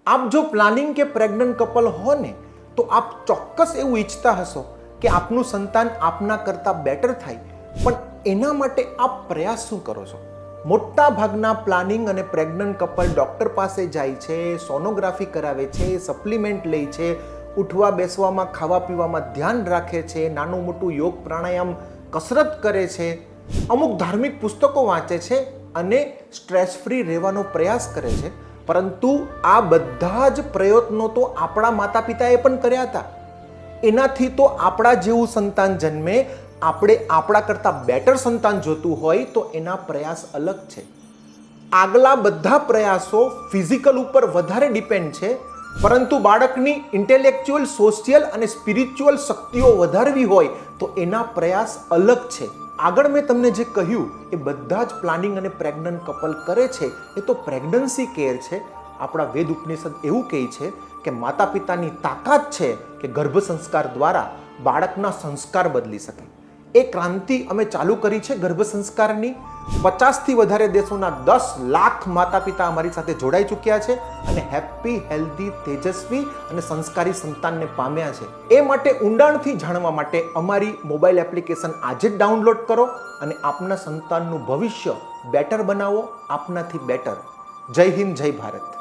આપ જો પ્લાનિંગ કે પ્રેગ્નન્ટ કપલ હો ને તો આપ ચોક્કસ એવું ઈચ્છતા હશો કે આપનું સંતાન આપના કરતાં બેટર થાય, પણ એના માટે આપ પ્રયાસ શું કરો છો? મોટા ભાગના પ્લાનિંગ અને પ્રેગ્નન્ટ કપલ ડૉક્ટર પાસે જાય છે, સોનોગ્રાફી કરાવે છે, સપ્લિમેન્ટ લે છે, ઉઠવા બેસવામાં ખાવા પીવામાં ધ્યાન રાખે છે, નાનું મોટું યોગ પ્રાણાયામ કસરત કરે છે, અમુક ધાર્મિક પુસ્તકો વાંચે છે અને સ્ટ્રેસ ફ્રી રહેવાનો પ્રયાસ કરે છે. પરંતુ આ બધા જ પ્રયત્નો તો આપણા માતા પિતાએ પણ કર્યા હતા. એનાથી તો આપણા જેવું સંતાન જન્મે, આપણે આપણા કરતાં બેટર સંતાન જોતું હોય તો એના પ્રયાસ અલગ છે. આગલા બધા પ્રયાસો ફિઝિકલ ઉપર વધારે ડિપેન્ડ છે, પરંતુ બાળકની ઇન્ટેલેક્ચ્યુઅલ, સોશિયલ અને સ્પિરિચ્યુઅલ શક્તિઓ વધારવી હોય તો એના પ્રયાસ અલગ છે. આગળ મેં તમને જે કહ્યું એ બધા જ પ્લાનિંગ અને પ્રેગ્નન્ટ કપલ કરે છે, એ તો પ્રેગ્નન્સી કેર છે. આપણા વેદ ઉપનિષદ એવું કહે છે કે માતા પિતાની તાકાત છે કે ગર્ભ સંસ્કાર દ્વારા બાળકના સંસ્કાર બદલી શકે. એ ક્રાંતિ અમે ચાલુ કરી છે ગર્ભ સંસ્કારની. 50થી વધારે દેશોના 10 લાખ માતા પિતા અમારી સાથે જોડાઈ ચૂક્યા છે અને હેપી, હેલ્ધી, તેજસ્વી અને સંસ્કારી સંતાનને પામ્યા છે. એ માટે ઊંડાણથી જાણવા માટે અમારી મોબાઈલ એપ્લિકેશન આજે જ ડાઉનલોડ કરો અને આપના સંતાનનું ભવિષ્ય બેટર બનાવો, આપનાથી બેટર. જય હિન્દ, જય ભારત.